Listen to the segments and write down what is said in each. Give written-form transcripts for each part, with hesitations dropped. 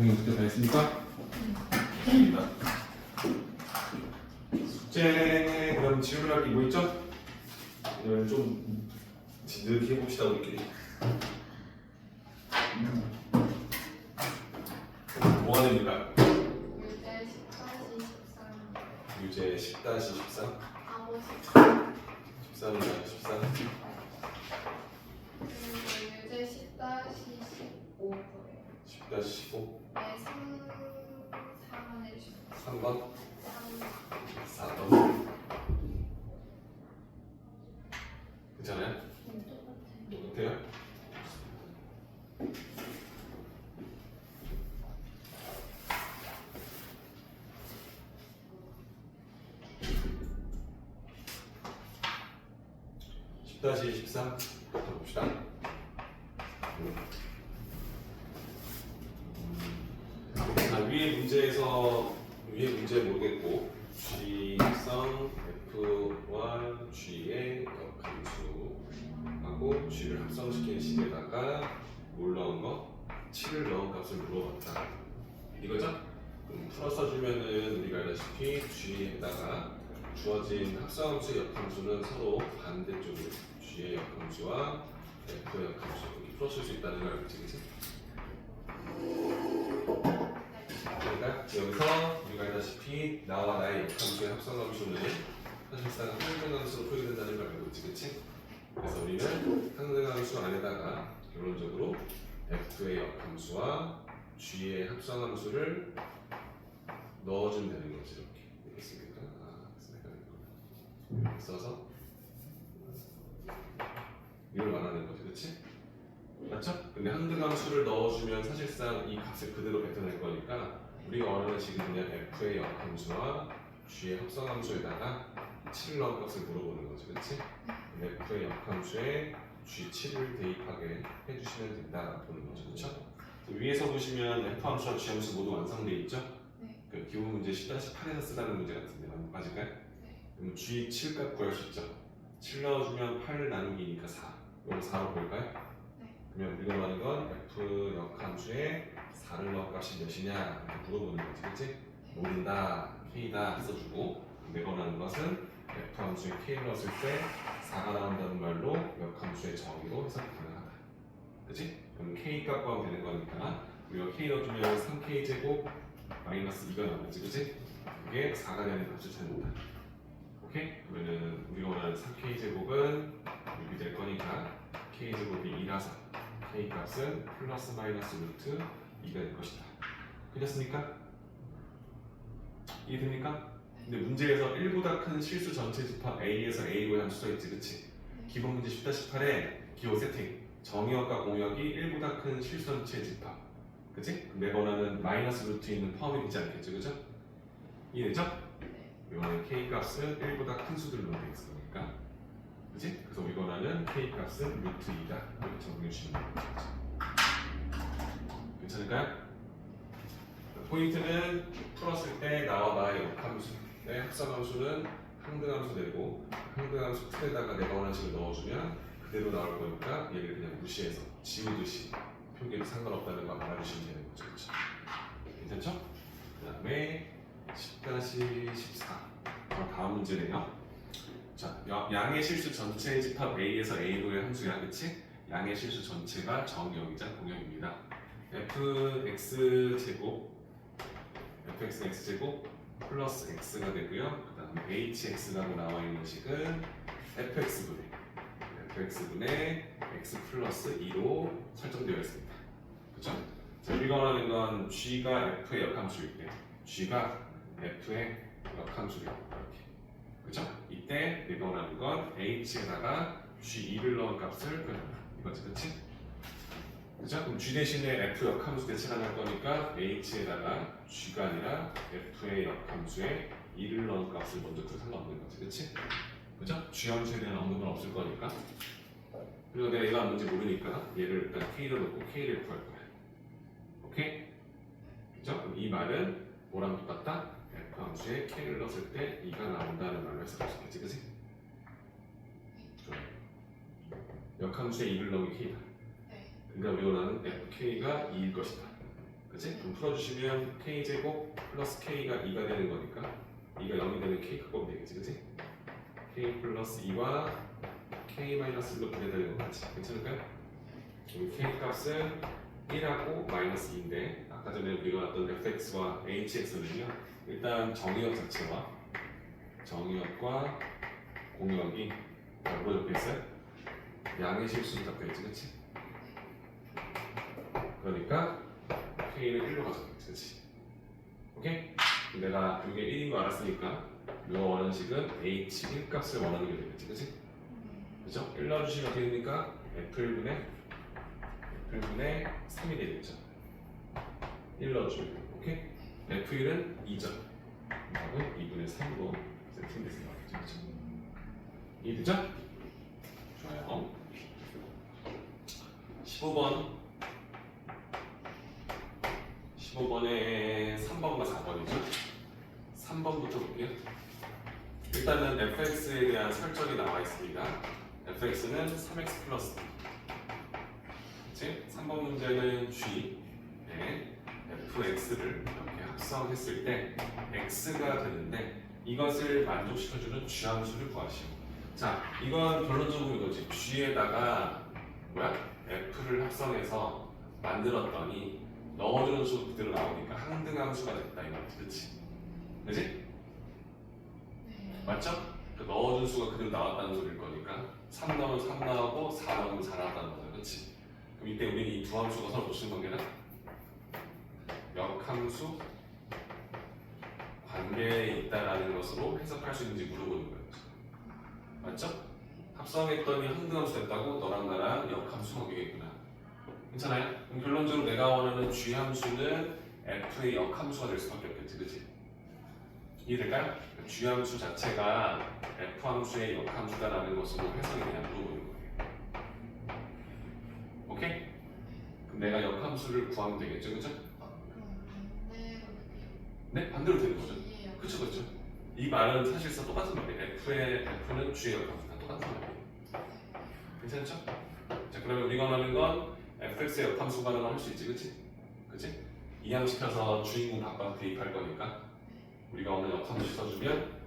동영 숙제 다 했습니까? 입니다. 숙제 그럼 질문할 게 뭐 있죠? 오늘 좀 진득히 해봅시다 우리끼리. 뭐가 됩니까? 유제 10-13 유제 10-13 하고 13이랑 14 유제 10-15 10-15 네, 3번 해주시면 3번 3 4번 괜찮아요? 똑같아요? 다시 13 봅시다. 자, 위에 문제 모르겠고 G성 F1 G의 역함수하고 G를 합성시키는 식에다가 뭘 넣은 거? 7을 넣은 값을 물어봤다. 이거죠? 그럼 풀어 써주면은 우리가 알다시피 G에다가 주어진 합성함수의 역함수는 서로 반대쪽으로 G의 역함수와 F의 역함수 이렇게 풀어줄 수 있다는 걸 알겠지, 그치? 그러니까 여기서 우리가 알다시피 나와 나의 역함수의 합성함수는 사실상 항등함수로 표기된다는 걸 알고 있지, 그치? 그래서 우리는 항등함수 안에다가 결론적으로 F의 역함수와 G의 합성함수를 넣어주면 되는 거지, 이렇게. 되겠습니까? 써서 이걸 말하는 거지, 그렇지? 맞죠? 근데 항등함수를 넣어주면 사실상 이 값을 그대로 뱉어낼 거니까 우리가 원하는 지금 그냥 f의 역함수와 g의 합성함수에다가 7을 넣은 값을 물어보는 거지, 그렇지? f의 역함수에 g7을 대입하게 해주시면 된다 보는 거죠, 그렇죠? 위에서 보시면 f함수와 g함수 모두 완성되어 있죠? 네. 그 기본 문제 10-8에서 쓰라는 문제 같은데 맞을까요? 그럼 G7 값 구할 수 있죠? 7 넣어주면 8 나누기니까 4 이거 4로 볼까요? 네. 그러면 우리가 말하는 건 F 역함수에 4를 넣은 값이 몇이냐 이렇게 물어보는 거지, 그치? 모른다, K다 써주고 내가 원하는 것은 F함수에 K를 넣었을 때 4가 나온다는 말로 역함수의 정의로 해석이 가능하다, 그치? 그럼 K 값 구하면 되는 거니까 우리가 K 넣어주면 3K제곱 마이너스 2가 나오지, 그치? 이게 4가 되는 값을 찾는다. 오케이? 그러면은 우리가 원하는 3K 제곱은 여기 될 거니까 K 제곱이 2라서 K 값은 플러스 마이너스 루트 2가 될 것이다. 그렇습니까? 이해됩니까? 근데 문제에서 1보다 큰 실수 전체 집합 A에서 A로 함수가 있지, 그치? 기본 문제 10-18에 기호 세팅 정의역과 공역이 1보다 큰 실수 전체 집합, 그치? 내가 원하는 마이너스 루트 있는 포함이 되지 않겠죠, 그죠? 이해되죠? 이거는 k 값은 1보다 큰 수들로 되어 있을 거니까, 그렇지? 그래서 우리가 원하는 k 값은 루트 2다 이렇게 적용해 주시면 되는 거죠. 괜찮을까요? 포인트는 풀었을 때 나와 나의 역함수, 내 합성함수는 항등함수 되고 항등함수 틀에다가 내가 원하는 식을 넣어주면 그대로 나올 거니까 얘를 그냥 무시해서 지우듯이 표기해도 상관없다는 거 알아주시면 되는 거죠, 그렇죠? 괜찮죠? 그 다음에 10-14 다음 문제네요. 자, 양의 실수 전체의 집합 A에서 A로의 함수야, 그치? 양의 실수 전체가 정역이자 공역입니다. fx제곱 플러스 x가 되고요. 그 다음에 hx라고 나와 있는 식은 fx분의 x 플러스 2로 설정되어 있습니다. 그쵸? 자, 우리가 원하는 건 g가 f의 역함수일 때 g가 f의 역함수래요, 이렇게. 그쵸? 이때 내가 원하는 건 h에다가 g2를 넣은 값을 구한다 이거지, 그치? 그쵸? 그럼 g 대신에 f 역함수 대체할 거니까 h에다가 g가 아니라 f의 역함수에 2를 넣은 값을 먼저 그 상관없는 거지, 그치? 그쵸? g 함수에 대한 언급은 없을 거니까. 그리고 내가 이거 문제 모르니까 얘를 일단 k로 넣고 k를 구할 거야. 오케이? 그쵸? 그럼 이 말은 뭐랑 똑같다? F함수에 K를 넣었을 때 2가 나온다는 말로 해석할 수 있겠지, 그치? 좋아요. 역함수에 2를 넣으면 K다. 그러니까 우리 원하는 FK가 2일 것이다. 그치? 그럼 풀어주시면 k제곱 플러스 k가 2가 되는 거니까 2가 0이 되는 k 갖고 오면 되겠지, 그치? k 플러스 2와 k 마이너스 1로 분해되는 거 같지? 괜찮을까요? 그럼 k 값은 1하고 마이너스 2인데 아까 전에 우리가 봤던 fx와 hx는요 일단 정의역 자체와 정의역과 공역이 뭐로 적혀있어요? 양의 실수로 적혀있지, 그치? 그러니까 k는 1로 가져가겠지, 그치? 오케이? 내가 이게 1인 거 알았으니까 이 원형식은 h1 값을 원하는 게 되겠지, 그치? 그죠? 1 넣어주시면 어떻게 됩니까? f분의 3이 되겠죠? 1 넣어주면 돼요, 오케이? f1은 2점 그리고 2분의 3으로 세팅돼서 나오겠죠, 그쵸? 이해되죠? 좋아요. 15번에 3번과 4번이죠. 3번부터 볼게요. 일단은 fx에 대한 설정이 나와 있습니다. fx는 3x 플러스 그치? 3번 문제는 g에 fx를 이렇게 합성했을 때 x가 되는데 이것을 만족시켜주는 g함수를 구하시오. 자, 이건 결론적으로 이거지. g에다가 f를 합성해서 만들었더니 넣어주는 수 그대로 나오니까 항등함수가 됐다 이거지, 그렇지? 그지? 맞죠? 그 넣어준 수가 그대로 나왔다는 소리일 거니까 3 넣으면 3 나오고 4 넣으면 4 나왔다는 거죠, 그렇지? 그럼 이때 우리는 이 두 함수가 서로 무슨 관계다? 역함수 관계에 있다라는 것으로 해석할 수 있는지 물어보는 거예요. 맞죠? 합성했더니 항등함수 됐다고 너랑 나랑 역함수 관계겠구나. 괜찮아요? 그럼 결론적으로 내가 원하는 g함수는 f의 역함수가 될 수밖에 없겠지, 그치? 이해될까요? g함수 자체가 f함수의 역함수다라는 것으로 해석이 그냥 물어보는 거예요. 오케이? 그럼 내가 역함수를 구하면 되겠죠, 그죠? 네? 반대로 되는 거죠. 그쵸, 그쵸. 이 말은 사실상 똑같은 말이에요. f는 g의 역함수다. 똑같은 말이에요. 괜찮죠? 자, 그러면 우리가 원하는 건 fx의 역함수 가능을 할 수 있지, 그치? 그치? 이항시켜서 주인공 바꿔서 대입할 거니까 우리가 오늘 역함수 써주면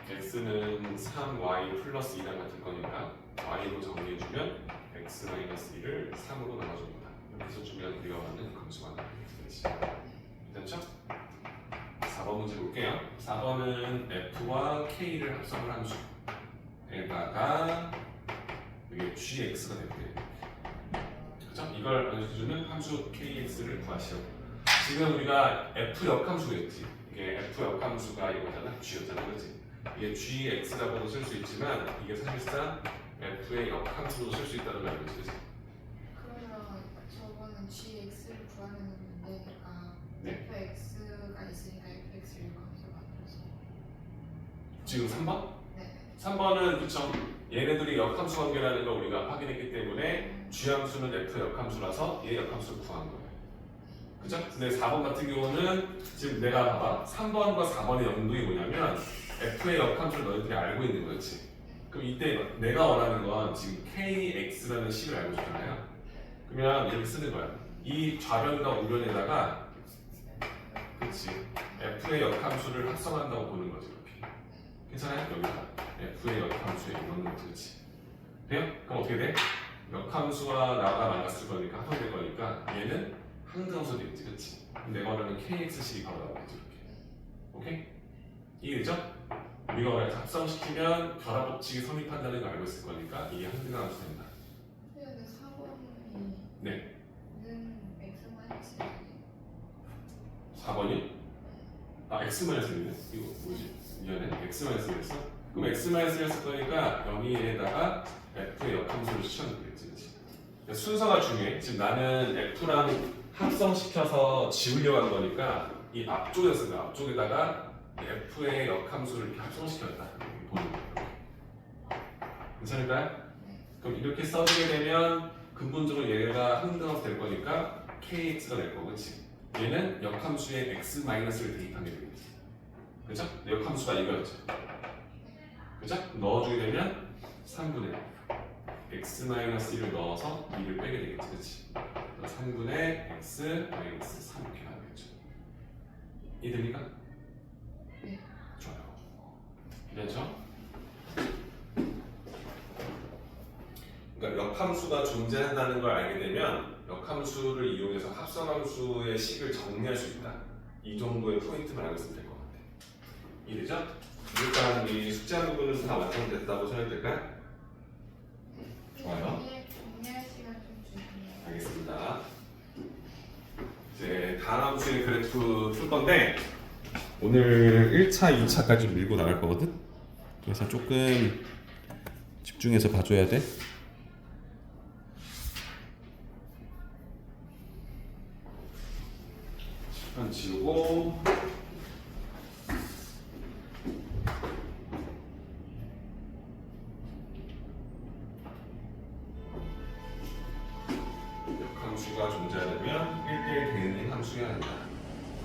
x는 3y 플러스 2랑 같을 거니까 y로 정리해주면 x 마이너스 2를 3으로 나눠줍니다. 이렇게 써주면 우리가 원하는 함수가 나오겠지. 괜찮죠? 4번 문제 볼게요. 4번은 f와 k를 합성을 함수에다가 이게 gx가 됐대요. 그죠? 이걸 알려주는 함수 kx를 구하시오. 지금 우리가 f 역함수겠지. 이게 f 역함수가 이거잖아, g였잖아, 그렇지? 이게 gx라고도 쓸 수 있지만 이게 사실상 f의 역함수로 쓸 수 있다는 걸 알고 있지, 그러면 저거는 gx를 구하는 건데 네. fx가 있으니까 fx를 여기서 만들어서 지금 3번? 네. 3번은 그쵸? 얘네들이 역함수 관계라는 걸 우리가 확인했기 때문에 g함수는 f 역함수라서 얘 역함수를 구한 거예요. 그죠? 근데 4번 같은 경우는 지금 내가 봐봐 3번과 4번의 연동이 뭐냐면 f의 역함수를 너희들이 알고 있는 거지. 그럼 이때 내가 원하는 건 지금 kx라는 식을 알고 있잖아요. 그러면 이렇게 쓰는 거야. 이 좌변과 우변에다가 그치 f의 역함수를 합성한다고 보는 거지 이렇게. 괜찮아요? 여기다 f의 역함수에 넣는 거지, 그치? 돼요? 그럼 어떻게 돼? 역함수와 나가 만났을 거니까 합성될 거니까 얘는 항등함수 되겠지, 그치? 그럼 내가 원하는 kx식이 바로 나오겠지 이렇게. 오케이? 이해되죠? 우리가 원래 합성시키면 결합 법칙이 성립한다는 걸 알고 있을 거니까 이게 항등함수 된다. 근데 4번이 네. 는 x 마이너스 4번이? 아 x-1이네? 이거 뭐지? 미안해. x-1이었어? 그럼 x-1을 거니까 여기에다가 f의 역함수를 시켜놓으면 되겠지, 그치? 그러니까 순서가 중요해. 지금 나는 f랑 합성시켜서 지우려고 한 거니까 이 앞쪽에 쓴 거야. 앞쪽에다가 f의 역함수를 이렇게 합성시켰다. 이렇게 보는 거예요. 괜찮을까요? 그럼 이렇게 써주게 되면 근본적으로 얘가 항등함수 될 거니까 kx가 될 거고, 그치? 얘는 역함수에 x-를 대입하게 되겠지. 그죠? 역함수가 이거였죠. 그죠? 넣어주게 되면 3분의 x-1을 넣어서 2를 빼게 되겠지, 그치? 3분의 x 마이너스 3 이렇게 나오겠죠. 이해됩니까? 네. 좋아요. 이해죠? 그러니까 역함수가 존재한다는 걸 알게 되면 역함수를 이용해서 합성함수의 식을 정리할 수 있다. 이 정도의 포인트만 알고 있으면 될 것 같아요. 이해되죠? 일단 이 숙제한 부분은 다 완성됐다고 생각될까요? 좋아요. 정리할 시간 좀 주세요. 알겠습니다. 이제 다음 함수의 그래프 풀 건데 오늘 1차, 2차까지 밀고 나갈 거거든? 그래서 조금 집중해서 봐줘야 돼. 칠판 지우고 역함수가 존재하려면 1대1 대응인 함수여야 한다.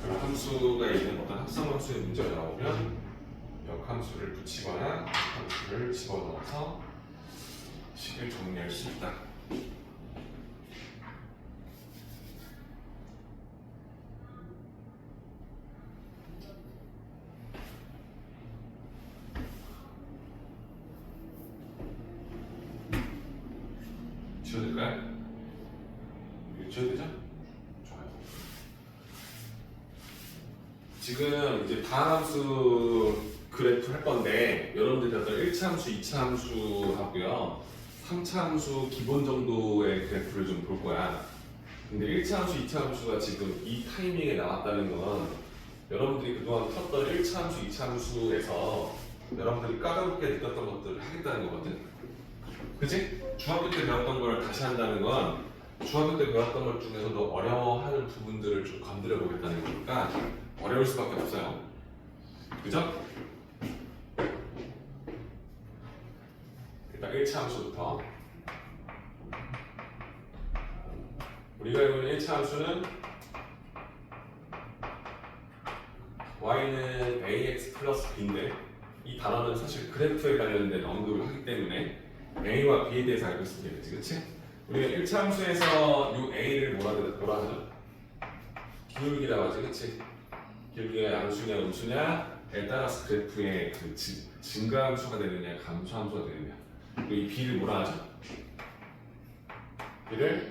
그런 함수가 있는 어떤 합성함수의 문제가 나오면 역함수를 붙이거나 함수를 집어넣어서 식을 정리할 수 있다. 지워도 될까요? 이거 지워도 되죠? 좋아요. 지금 이제 다함수 그래프 할 건데 여러분들이 어떤 1차 함수, 2차 함수 하고요 3차 함수 기본 정도의 그래프를 좀 볼 거야. 근데 1차 함수, 2차 함수가 지금 이 타이밍에 나왔다는 건 여러분들이 그동안 쳤던 1차 함수, 2차 함수에서 여러분들이 까다롭게 느꼈던 것들을 하겠다는 거거든. 그치? 중학교 때 배웠던 걸 다시 한다는 건 중학교 때 배웠던 것 중에서도 어려워하는 부분들을 좀 건드려 보겠다는 거니까 어려울 수밖에 없어요. 그죠? 일단 1차 함수부터 우리가 알고 있는 1차 함수는 y는 ax 플러스 b인데 이 단어는 사실 그래프에 관련된 언급을 하기 때문에 a와 b에 대해서 알고 있으면 되겠지, 그치? 우리가 1차 함수에서 이 a를 뭐라 하죠? 기울기라고 하지, 그치? 기울기가 양수냐 음수냐에 따라서 그래프의 그 증가함수가 되느냐 감소함수가 되느냐 그리고 이 b를 뭐라 하죠? b를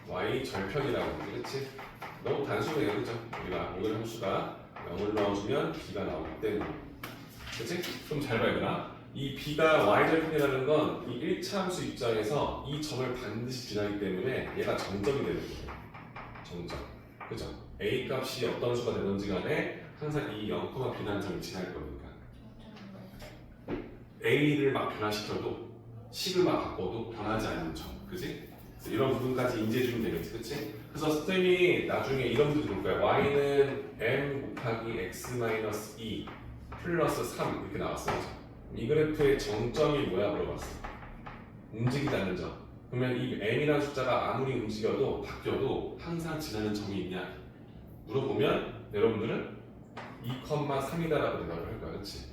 y 절편이라고 하지, 그치? 너무 단순해요, 그죠? 우리가 오늘 함수가 0을 넣어주면 b가 나오기 때문에 그치? 좀 잘 봐야 되나? 이 b가 y절편이라는 건 이 1차 함수 입장에서 이 점을 반드시 지나기 때문에 얘가 정점이 되는 거예요. 정점. 그죠? a 값이 어떤 수가 되든지 간에 항상 이 0, b라는 점을 지날 거니까 a를 막 변화시켜도 식을 막 바꿔도 변하지 않는 점. 그지? 이런 부분까지 인지해주면 되겠지. 그치? 그래서 쌤이 나중에 이런 문제 볼 거야. y는 m 곱하기 x-2 플러스 3 이렇게 나왔어요. 이 그래프의 정점이 뭐야 물어봤어. 움직이지 않는 점. 그러면 이 m이라는 숫자가 아무리 움직여도 바뀌어도 항상 지나는 점이 있냐 물어보면 여러분들은 2,3이다라고 대답을 할 거야. 그치?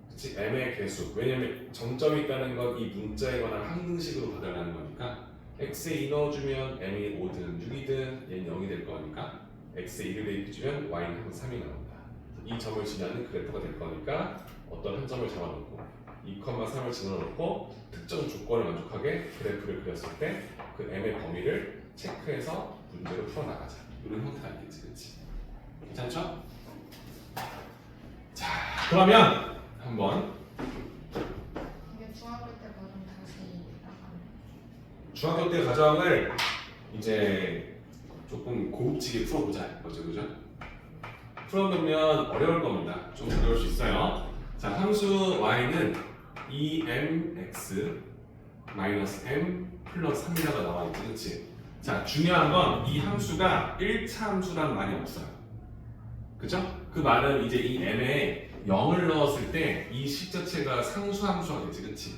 그치? m의 개수. 왜냐면 정점이 있다는 건 이 문자에 관한 항등식으로 받아가는 거니까 x에 2 넣어주면 m이 5든 6이든 얘는 0이 될 거니까 x에 2를 대입해주면 y는 항상 3이 나온다. 이 점을 지나는 그래프가 될 거니까 어떤 한 점을 잡아놓고 2,3을 집어넣고 특정 조건을 만족하게 그래프를 그렸을 때 그 m의 범위를 체크해서 문제로 풀어나가자. 이런 형태가 있겠지, 그치? 괜찮죠? 자, 그러면 한번 이게 중학교 때 과정 다시 나가는. 중학교 때 과정을 이제 조금 고급지게 풀어보자. 그죠? 풀어보면 어려울 겁니다. 좀 어려울 수 있어요. 자, 함수 y는 2mx 마이너스 m 플러스 3이라고 나와있지, 그치? 자, 중요한 건 이 함수가 1차 함수란 말이 없어요. 그죠? 그 말은 이제 이 m에 0을 넣었을 때 이 식 자체가 상수함수가 되지, 그치?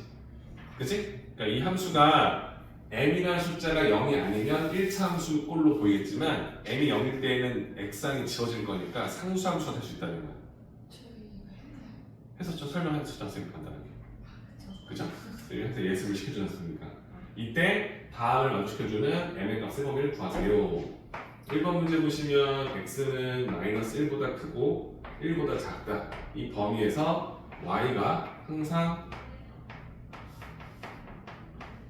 그치? 그러니까 이 함수가 m이라는 숫자가 0이 아니면 1차 함수 꼴로 보이겠지만 m이 0일 때에는 x항이 지워질 거니까 상수함수가 될 수 있다는 거야. 저희 이거 했나요? 해서 좀 설명해서 선생님 간단하게. 그쵸? 그죠? 저희한테 예습을 시켜주셨으니까 이때 다음을 만족해주는 m의 값의 범위를 구하세요. 1번 문제 보시면 x는 마이너스 1보다 크고 1보다 작다. 이 범위에서 y가 항상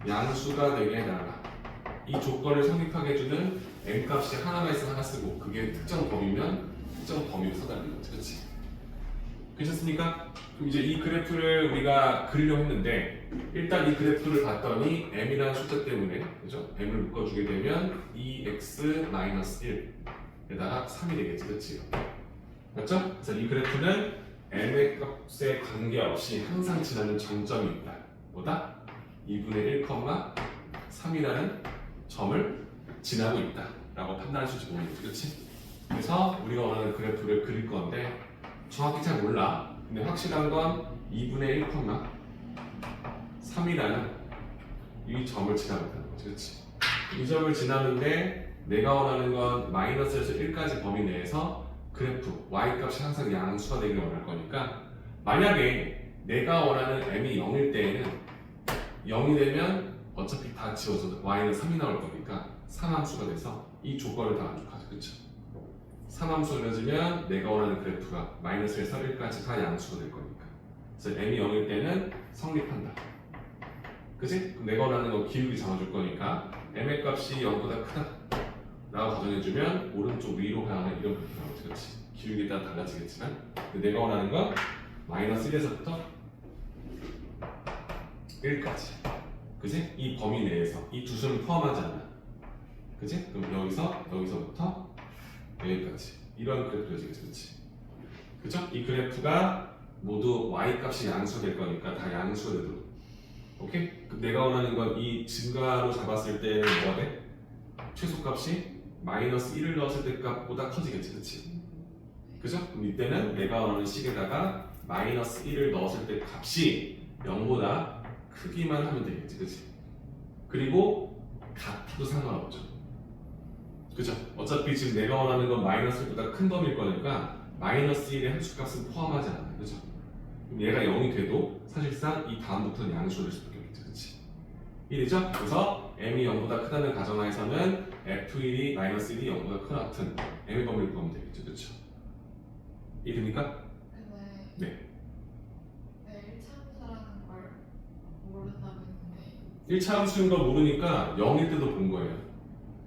양수가 되게 해달라. 이 조건을 성립하게 해주는 m 값이 하나가 있으면 하나 쓰고 그게 특정 범위면 특정 범위로 써달라는 거지. 그렇지? 괜찮습니까? 그럼 이제 이 그래프를 우리가 그리려고 했는데 일단 이 그래프를 봤더니 m이라는 숫자 때문에 그죠? m을 묶어주게 되면 2x-1에다가 3이 되겠지. 그렇지? 맞죠? 그래서 이 그래프는 m의 값에 관계없이 항상 지나는 정점이 있다. 뭐다? 2분의 1,3이라는 점을 지나고 있다 라고 판단할 수 있지 보이겠지. 그렇지? 그래서 우리가 원하는 그래프를 그릴 건데 정확히 잘 몰라. 근데 확실한 건 2분의 1,3이라는 이 점을 지나고 있다는 거지. 그렇지? 이 점을 지나는데 내가 원하는 건 마이너스에서 1까지 범위 내에서 그래프 y 값이 항상 양수가 되길 원할 거니까 만약에 내가 원하는 m이 0일 때에는 0이 되면 어차피 다 지워져 y는 3이 나올 거니까 3함수가 돼서 이 조건을 다 만족하죠. 그쵸? 3함수를 내주면 내가 원하는 그래프가 마이너스에서 1까지 다 양수가 될 거니까 그래서 m이 0일 때는 성립한다. 그치? 그럼 내가 원하는 건 기울기 잡아줄 거니까 m의 값이 0보다 크다 라고 가정해주면 오른쪽 위로 향하는 이런 그래프 나오지. 그렇지? 기울기에 따라 달라지겠지만 근데 내가 원하는 건 마이너스 1에서부터 1까지 그치? 이 범위 내에서 이 두 수를 포함하지 않아. 그치? 그럼 여기서부터 여기까지 이런 그래프가 되겠지. 그치? 그쵸? 이 그래프가 모두 y 값이 양수가 될 거니까 다 양수가 되도록 오케이? 그럼 내가 원하는 건 이 증가로 잡았을 때는 뭐가 돼? 최소값이 마이너스 1을 넣었을 때 값보다 커지겠지. 그치? 그죠? 그럼 이때는 내가 원하는 식에다가 마이너스 1을 넣었을 때 값이 0보다 크기만 하면 되겠지. 그치? 그리고 같아도 상관없죠. 그죠? 어차피 지금 내가 원하는 건 마이너스 1보다 큰 범위일 거니까 마이너스 1의 함수값은 포함하지 않아요. 그죠? 그럼 얘가 0이 돼도 사실상 이 다음부터는 양수가 될 수밖에 없겠지. 그치? 이해되죠? 그래서 m이 0보다 크다는 가정하에서는 f1이 마이너스 1이 0보다 큰 같은 m의 범위를 구하면 되겠죠. 그쵸? 이해됩니까? 근데 네. 1차함수라는 걸 모른다고 했는데 1차 함수인 걸 모르니까 0일 때도 본 거예요.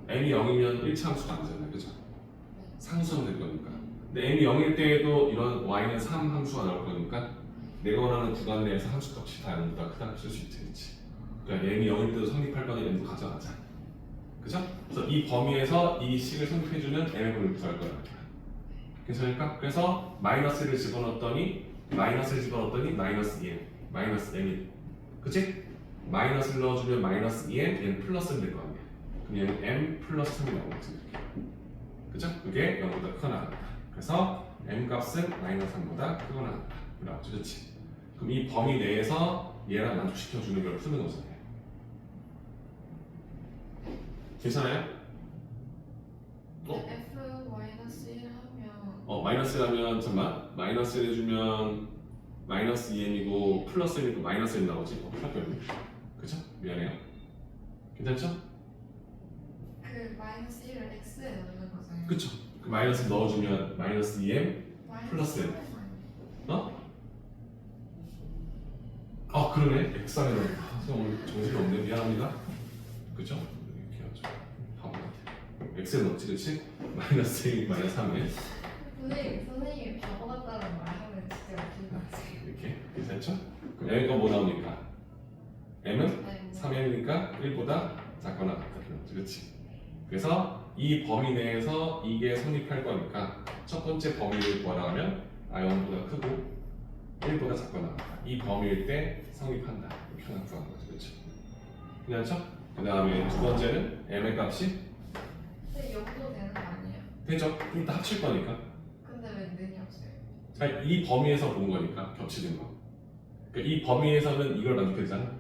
m이 0이면 1차 함수가 아니잖아요. 그죠? 상수하면 될 거니까. 근데 m이 0일 때에도 이런 y는 3 함수가 나올 거니까 내가 원하는 구간 내에서 함수 값이 다 0보다 크다고 쓸 수 있지. 그치? 그러니까 m이 0일 때도 성립할 거니 m도 가져가자. 그죠? 그래서 이 범위에서 이 식을 성립해주는 m의 범위를 구할 거야. 괜찮을까? 그래서 마이너스를 집어넣었더니 마이너스 2m 마이너스 m이 그치? 마이너스를 넣어주면 마이너스 2m 얘는 플러스는 될 거 아니야. 그럼 얘는 m 플러스 3이 나오겠지. 그죠? 그게 0보다 크거나 같다. 그래서 m 값은 마이너스 3보다 크거나 같다. 나오죠. 그렇지? 그럼 이 범위 내에서 얘랑 만족시켜주는 걸 푸는 거잖아요. 괜찮아요? f-1 하면 마이너스 하면 잠깐만 마이너스 해주면 마이너스 2m이고 플러스 m이고 마이너스 m 나오지? 큰일 났네. 그죠? 미안해요. 괜찮죠? 그 마이너스 1을 x에 넣는 거잖아요. 그쵸? 그 마이너스 넣어주면 마이너스 2m 플러스 m. 그러네. x하면 오늘 정신이 없네. 미안합니다. 그죠? 이렇게 하죠. 바보 같아. x에 넣지, 그치? 마이너스 1, 마이너스 3에 선생님이 바보 같다는 말 하면 진짜 웃기지. 이렇게 괜찮죠? 그럼 m가 뭐 나오니까? m은 3m이니까 1보다 작거나 같다. 그렇지? 그래서 이 범위 내에서 이게 성립할 거니까 첫 번째 범위를 구하라 하면 0보다 크고 1보다 작거나 같다. 이 범위일 때 성립한다. 이렇게 하나 구하는 거죠. 그렇죠? 괜찮죠? 그 다음에 두 번째는 m의 값이 근데 0도 되는 거 아니에요? 되죠? 좀 이따 합칠 거니까. 근데 왜 는이 없어요? 아니, 이 범위에서 본 거니까 겹치는 거. 그러니까 이 범위에서는 이걸 만족했잖아.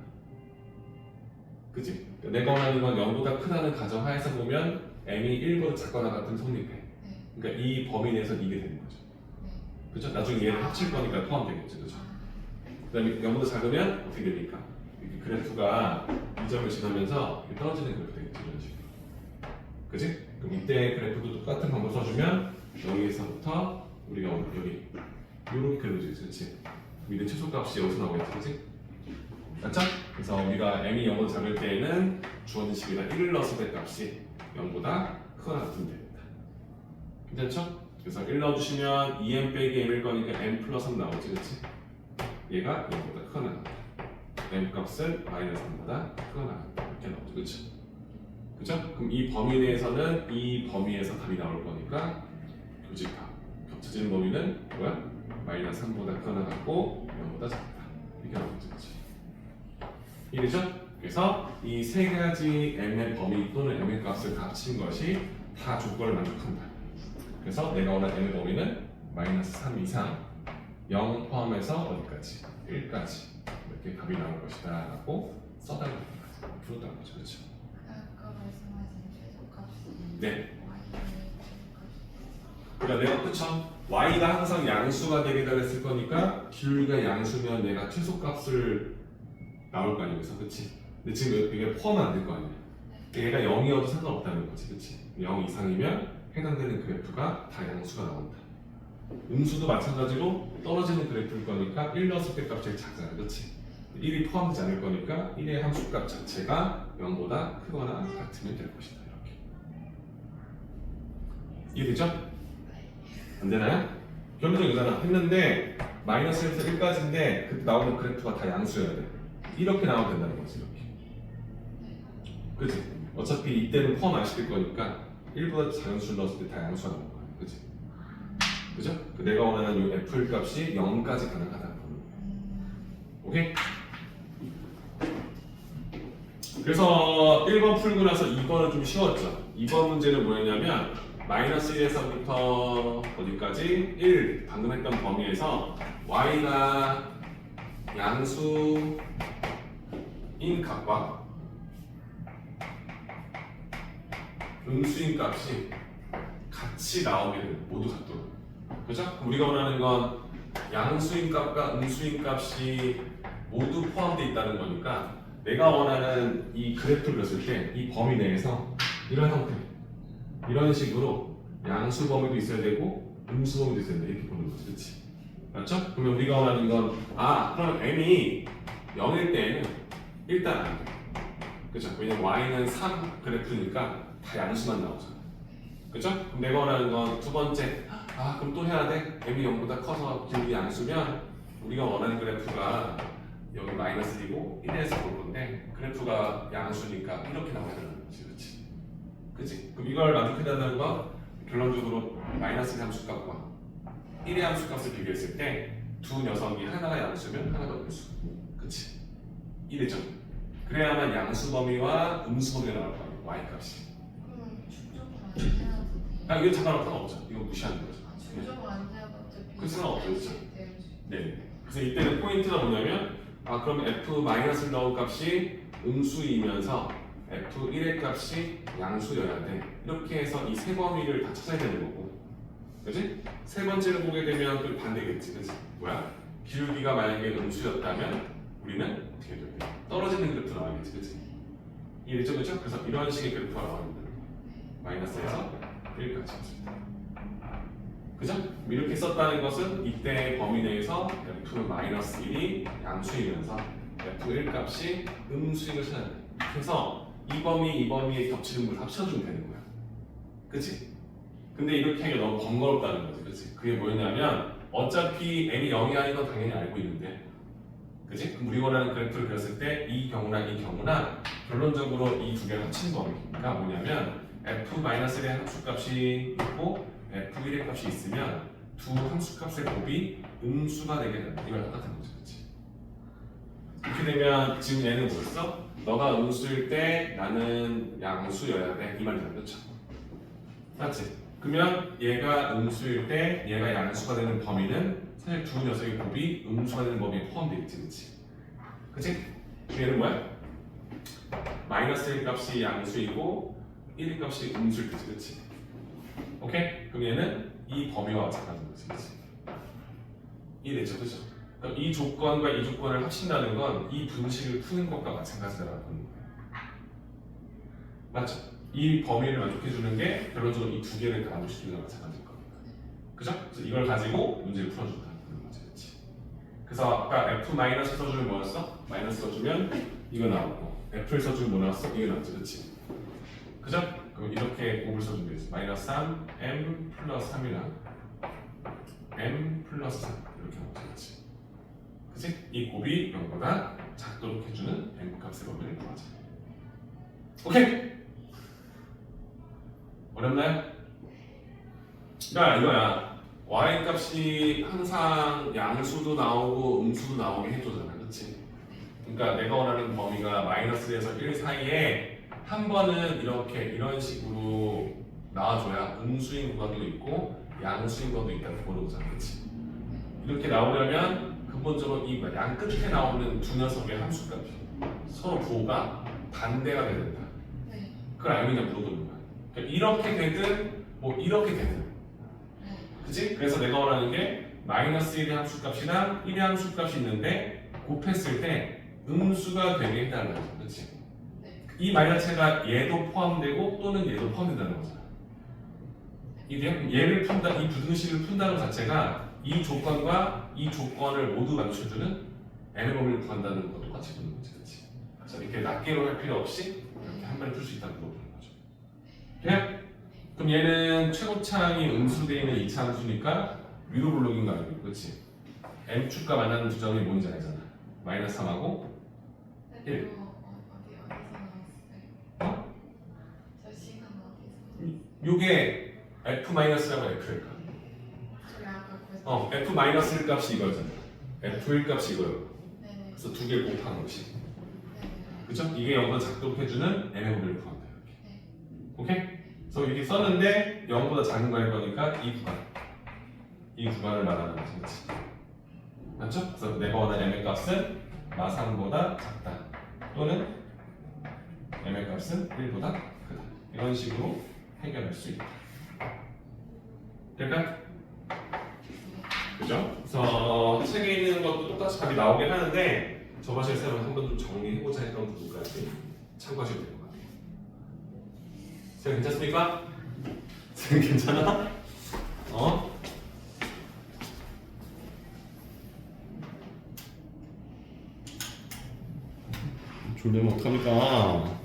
그치? 그러니까 내가 원하는 건 0보다 크다는 가정하에서 보면 m이 1보다 작거나 같은 성립해. 네. 그러니까 이 범위 내에서 이게 되는 거죠. 네. 그죠? 나중에 얘를 합칠 거니까 포함되겠죠. 그죠? 그 다음에 0보다 작으면 어떻게 됩니까? 이렇게 그래프가 이 점을 지나면서 이렇게 떨어지는 그래프 되겠지 이런 식으로. 그지? 그럼 이때 그래프도 똑같은 방법 써주면 여기에서부터 우리가 여기 이렇게 그려지지, 그렇지? 미래 최소값이 여기서 나오겠지, 그렇지? 맞죠? 그래서 우리가 m이 0으로 잡을 때에는 주어진 식에다 1을 넣었을 때 값이 0보다 크거나 같으면 됩니다. 괜찮죠? 그래서 1 넣어주시면 2m 빼기 m일 거니까 m 플러스 3 나오지, 그렇지? 얘가 0보다 크거나 같다. m 값은 마이너스 3보다 크거나 같다. 이렇게 나오죠, 그렇죠? 그죠? 그럼 이 범위 내에서는 이 범위에서 답이 나올 거니까 교집합. 겹쳐지는 범위는 뭐야? 마이너스 3보다 크거나 같고 0보다 작다. 이렇게 나오죠, 그렇지? 이해되죠? 그래서 이 세 가지 m의 범위 또는 m의 값을 합친 것이 다 조건을 만족한다. 그래서 내가 원하는 m의 범위는 마이너스 3 이상 0 포함해서 어디까지? 1까지 이렇게 답이 나올 것이다 라고 써달라는 거죠. 풀었다는 거죠. 그렇죠? 아까 말씀하신 최소값이 네. y의 최소값이 그러니까 내가 그쵸? y가 항상 양수가 되겠다 했을 거니까 기울기가 양수면 내가 최소값을 나올 거 아니야. 그래서 그치? 근데 지금 이게 포함은 안 될 거 아니야. 얘가 0이어도 상관없다는 거지. 그치? 0 이상이면 해당되는 그래프가 다 양수가 나온다. 음수도 마찬가지로 떨어지는 그래프일 거니까 1 넣었을 때 값이 제일 작잖아. 그치? 1이 포함되지 않을 거니까 1의 함수값 자체가 0보다 크거나 같으면 될 것이다. 이렇게. 이해되죠? 안 되나요? 결론적으로 이거잖아. 했는데 마이너스 1에서 1까지인데 그때 나오는 그래프가 다 양수여야 돼. 이렇게 나오면 된다는 거지. 이렇게. 그치? 어차피 이때는 포함 안 시킬 거니까 1보다 작은 수를 넣었을 때 다 양수가 나올 거야. 그치? 그죠? 내가 원하는 이 f 값이 0까지 가능하다. 오케이? 그래서 1번 풀고 나서 2번은 좀 쉬웠죠. 2번 문제는 뭐였냐면 마이너스 1에서부터 어디까지? 1 방금 했던 범위에서 y가 양수인 값과 음수인 값이 같이 나오면 모두 같도록. 그죠? 우리가 원하는 건 양수인 값과 음수인 값이 모두 포함되어 있다는 거니까 내가 원하는 이 그래프를 그렸을 때 이 범위 내에서 이런 형태, 이런 식으로 양수 범위도 있어야 되고 음수 범위도 있어야 돼. 이렇게 보는 거지, 그렇지? 맞죠? 그러면 우리가 원하는 건 그럼 m이 0일 때에는 일단 안 돼. 그죠? 왜냐면 y는 3 그래프니까 다 양수만 나오잖아. 그죠? 그럼 내가 원하는 건 두 번째 그럼 또 해야 돼? m이 0보다 커서 기울기 양수면 우리가 원하는 그래프가 여기 마이너스 1이고 1에서 볼 건데 그래프가 양수니까 이렇게 나와야 되는 거지, 그렇지? 그치? 그럼 이걸 만족해달라는 건 결론적으로 마이너스 1 함수값과 1의 함수값을 비교했을 때 두 녀석이 하나가 양수면 하나가 음수. 그치? 이래죠? 그래야만 양수 범위와 음수 범위가 나올 거 아니야, y값이. 그럼 축적을 안 해야 돼. 이거 상관없죠. 이거 무시하는 거죠. 축적을 안 해야 어차피 그 상관없죠, 그렇죠? 되지. 네. 그래서 이때는 포인트가 뭐냐면 그럼 f-를 넣은 값이 음수이면서 f1의 값이 양수여야 돼. 이렇게 해서 이 세 범위를 다 찾아야 되는 거고. 그지? 세 번째를 보게 되면 또 반대겠지. 그지? 뭐야? 기울기가 만약에 음수였다면 우리는 어떻게 돼야 돼? 떨어지는 그래프 나와야겠지. 그지? 이해되죠? 그죠? 그래서 이런 식의 그래프가 나옵니다. 마이너스에서 1까지 했습니다. 그죠? 이렇게 썼다는 것은 이때 범위 내에서 F는 마이너스 1이 양수이면서 F1 값이 음수인 걸 찾아야 돼. 그래서 이 범위에 겹치는 걸 합쳐주면 되는 거야. 그치? 근데 이렇게 하기가 너무 번거롭다는 거지. 그치? 그게 뭐였냐면 어차피 n이 0이 아닌 건 당연히 알고 있는데 그치? 그럼 우리 원하는 그래프를 그렸을 때 이 경우랑 이 경우랑 결론적으로 이 두 개를 합친 범위가 뭐냐면 F-1의 함수값이 있고 F1의 값이 있으면 두 함수값의 곱이 음수가 되게 된다. 이걸 똑같은 거죠. 그치? 이렇게 되면 지금 얘는 뭐였어? 너가 음수일 때 나는 양수여야 돼. 이 말이잖아. 그렇죠? 맞지? 그러면 얘가 음수일 때 얘가 양수가 되는 범위는 사실 두 녀석의 곱이 음수가 되는 범위에 포함되어 있지. 그치? 그치? 얘는 뭐야? 마이너스 1 값이 양수이고 1 값이 음수일 때지. 그치? 오케이? 그럼 얘는 이 범위와 마찬가지인 거지. 그치? 이해되죠? 그죠? 그럼 이 조건과 이 조건을 합친다는 건 이 분식을 푸는 것과 마찬가지라는 거예요. 맞죠? 이 범위를 만족해주는 게 결론적으로 이 두 개를 다 만족시키는 거랑 마찬가지일 겁니다. 그죠? 그래서 이걸 가지고 문제를 풀어준다는 거지, 그렇지? 그래서 아까 F 마이너스 써주면 뭐였어? 마이너스 써주면 이거 나오고 F를 써주면 뭐 나왔어? 이거 나왔지, 그렇지? 그죠? 그럼 이렇게 곱을 써주면 되겠어. 마이너스 3, M 플러스 3이랑 M 플러스 3 이렇게 나오지, 그렇지? 그치? 이 곱이 0보다 작도록 해주는 M 값의 범위를 구하자. 오케이? 어렵나요? 그러니까 이거야. y 값이 항상 양수도 나오고 음수도 나오게 해줘잖아, 그렇지? 그러니까 내가 원하는 범위가 마이너스에서 1 사이에 한 번은 이렇게 이런 식으로 나와줘야 음수인 구간도 있고 양수인 구간도 있다고 보는 거잖아, 그렇지? 이렇게 나오려면 근본적으로 이 양 끝에 나오는 두 녀석의 함수값이 서로 부호가 반대가 돼야 된다. 네. 그걸 알고 그냥 물어보는 거야. 그러니까 이렇게 되든 뭐 이렇게 되든, 그치? 그래서 내가 원하는 게 마이너스 1의 함수값이랑 1의 함수값이 있는데 곱했을 때 음수가 되게 해달라는 거야, 그치? 네. 이 말자체가 얘도 포함되고 또는 얘도 포함된다는 거잖아. 얘를 푼다, 이 부등식을 푼다는 것 자체가 이 조건과 이 조건을 모두 맞춰주는 n의 범위를 구한다는 것도 같이 보는 거지, 그치? 그래서 이렇게 낱개로 할 필요 없이 이렇게 한 번에 풀 수 있다는 거보는 거죠. 그냥? 그럼 얘는 최고차항이 음수되어 있는 2차 함수니까 위로 블록인 거 알고, 그치? m축과 만나는 두 점이 뭔지 알잖아. 마이너스 3하고 1. 어디서 나왔어요? 저 시간 어디서? 요게 f-라고 f일까? 저희 아까 그래서. f-1 값이 이거잖아. f1 값이 이거요. 네네. 그래서 두 개 곱한 것이. 네네. 그죠? 이게 0보다 작도록 해주는 m의 범위를 구한다, 이렇게. 네. 오케이? 그래서 이렇게 썼는데 0보다 작은 거 할 거니까 이 구간을 말하는 거지, 그치? 맞죠? 그래서 내가 원하는 m의 값은 마상보다 작다 또는 m의 값은 1보다 크다, 이런 식으로 해결할 수 있다. 될까? 그죠? 그래서 책에 있는 것도 똑같이 답이 나오긴 하는데 저번에 쌤은 한번 좀 정리해보자 했던 부분까지 참고하시면 될 것 같아요. 쌤 괜찮습니까? 쌤 괜찮아? 졸리면 어떡합니까?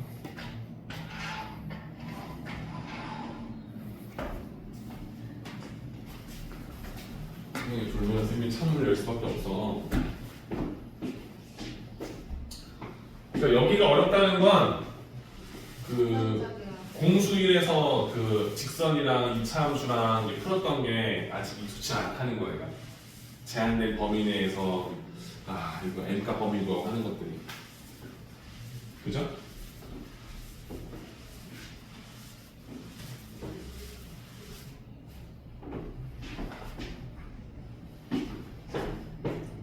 졸리면 쌤이 찬물을 열 수밖에 없어. 그러니까 여기가 어렵다는 건 공수일에서 그 직선이랑 2차 함수랑 풀었던 게 아직 익숙치 않다는 거예요. 제한된 범위 내에서 이거 n값 범위고 하는 것들이, 그죠?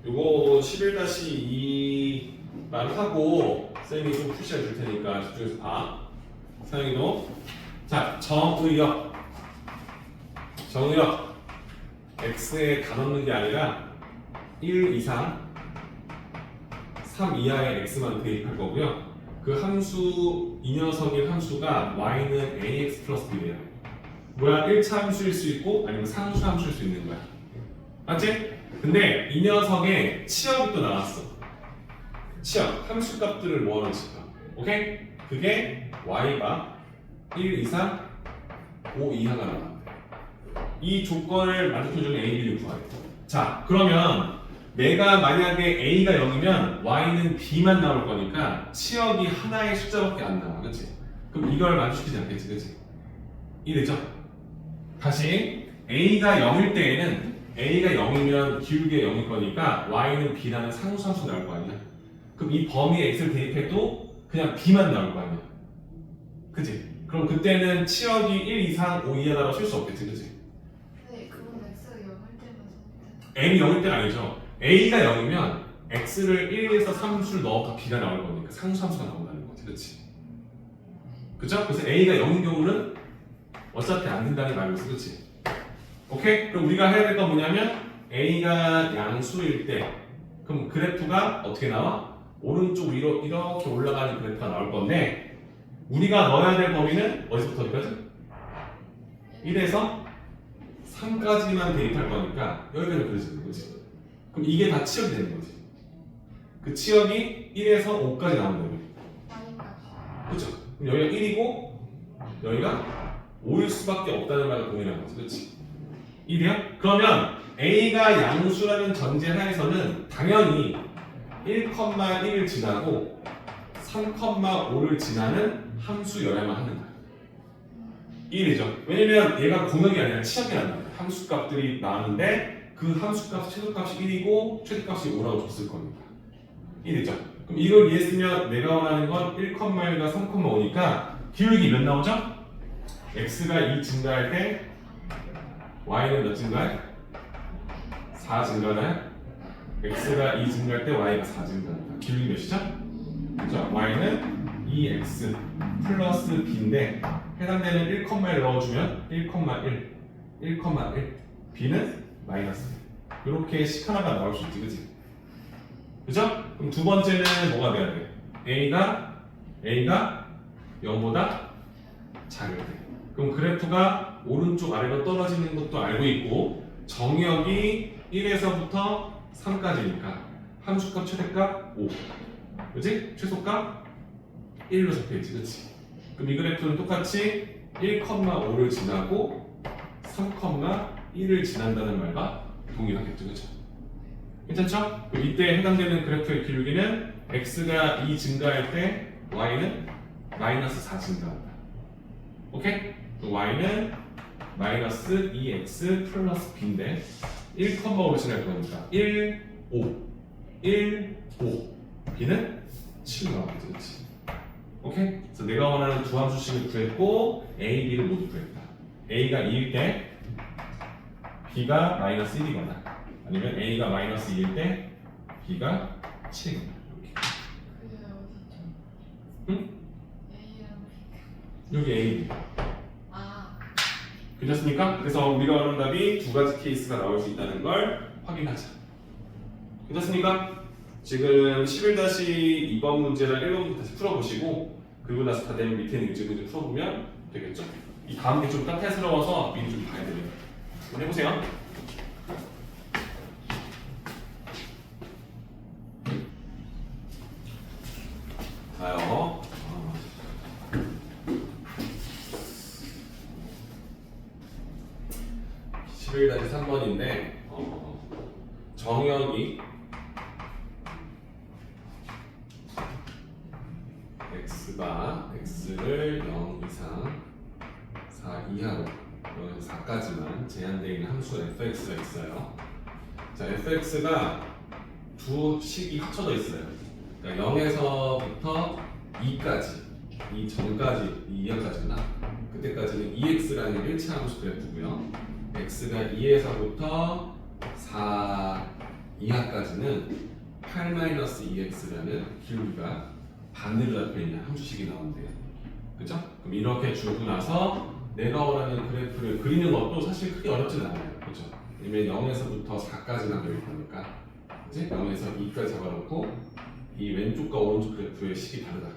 요거 11-2만 하고 쌤이 좀 푸시해 줄 테니까 집중해서 봐. 사영이도 자, 정의역 x에 다 넣는 게 아니라 1 이상 3 이하의 x만 대입할 거고요. 그 함수, 이 녀석의 함수가 y는 ax 플러스 b래요. 뭐야? 1차 함수일 수 있고 아니면 상수 함수일 수 있는 거야. 맞지? 근데 이 녀석의 치역이 또 나왔어. 치역, 함수값들을 모아놓은 치역. 오케이? 그게 y가 1 이상 5 이하가 나왔대. 이 조건을 만족해주는 a, b를 구하겠다. 자, 그러면 내가 만약에 a가 0이면 y는 b만 나올 거니까 치역이 하나의 숫자밖에 안 나와, 그렇지? 그럼 이걸 만족시키지 않겠지, 그렇지? 이해되죠? 다시 a가 0일 때에는 a가 0이면 기울기가 0일 거니까 y는 b라는 상수함수 나올 거 아니야? 그럼 이 범위에 x를 대입해도 그냥 b만 나올 거 아니야? 그치? 그럼 그때는 치역이 1 이상 5 이하다라고 쓸 수 없겠지, 그치? 네, 그건 X가 0할 때만 m이 0일 때가 아니죠. a가 0이면 x를 1에서 3수를 넣어도 b가 나올 거니까 상수함수가 나온다는 거지, 그치? 그죠? 그래서 a가 0인 경우는 어차피 안 된다는 말이있어 그치? 오케이? 그럼 우리가 해야 될 건 뭐냐면 a가 양수일 때 그럼 그래프가 어떻게 나와? 오른쪽 위로 이렇게 올라가는 그래프가 나올 건데 우리가 넣어야 될 범위는 어디서부터 어디까지? 1에서 3까지만 대입할 거니까 여기까지 그려지는 거지. 그럼 이게 다 치역이 되는 거지. 그 치역이 1에서 5까지 나오는 거예요. 그렇죠? 그럼 여기가 1이고 여기가 5일 수밖에 없다는 말과 동일한 거지. 그렇지? 1이야? 그러면 A가 양수라는 전제 하에서는 당연히 1,1을 지나고 3,5를 지나는 함수여야만 하는 거야. 1이죠. 왜냐면 얘가 공역이 아니라 치역이 난다. 함수값들이 나왔는데 그 함수값 최소값이 1이고 최대값이 5라고 줬을 거니까 1이죠. 그럼 이걸 이해했으면 내가 원하는 건 1,1과 3,5니까 기울기 몇 나오죠? x가 2 증가할 때 y는 몇 증가해? 4 증가나요? x가 2 증가할 때 y가 4 증가합니다. 기울기 몇이죠? 그죠? y는 2x 플러스 b인데 해당되는 1,1 넣어주면 1,1 1,1 b는 마이너스 이렇게 식 하나가 나올 수 있지. 그치? 그죠? 그럼 두 번째는 뭐가 돼야 돼? a가 0보다 작을 때 그럼 그래프가 오른쪽 아래로 떨어지는 것도 알고 있고 정역이 1에서부터 3까지니까 함수값 최대값 5 그치? 최소값 1로 적혀있지. 그치? 그럼 이 그래프는 똑같이 1,5를 지나고 3,1을 지난다는 말과 동일하겠죠. 그쵸? 괜찮죠? 그럼 이때 해당되는 그래프의 기울기는 x가 2 증가할 때 y는 마이너스 4 증가한다. 오케이? y는 마이너스 2x 플러스 b인데 1,5로 지날 거니까 1, 5 1, 5 b는 7 나오겠지. 그치? 오케이? 그래서 내가 원하는 두 함수씩을 구했고 a, b를 모두 구했다. a가 2일 때 b가 마이너스 1이거나 아니면 a가 마이너스 2일 때 b가 7이거나 이렇게. 그게 어디죠? 응? A랑 여기 a, b 아, 괜찮습니까? 그래서 우리가 원하는 답이 두 가지 케이스가 나올 수 있다는 걸 확인하자. 괜찮습니까? 지금 11-2번 문제랑 1번부터 다시 풀어보시고 그리고 나서 다 되면 밑에 있는 문제 풀어보면 되겠죠? 이 다음 게 좀 까탈스러워서 미리 좀 봐야 돼요. 한번 해보세요. 가요. 11-3번인데 정역이 x가 x를 0 이상 4 이하로 0에서 4까지만 제한되어 있는 함수 fx가 있어요. 자, fx가 두 식이 합쳐져 있어요. 그러니까 0에서부터 2까지, 이 전까지, 2 이하까지나 그때까지는 ex라는 1차 함수 그래프고요. x가 2에서부터 4 이하까지는 8-2x라는 기울기가 반대로 잡혀있는 함수식이 나온대요. 그죠? 그럼 이렇게 주고 나서 내가 원하는 그래프를 그리는 것도 사실 크게 어렵진 않아요. 그죠? 왜냐면 0에서부터 4까지나 그릴 거니까 그치? 0에서 2까지 잡아놓고 이 왼쪽과 오른쪽 그래프의 식이 다르다.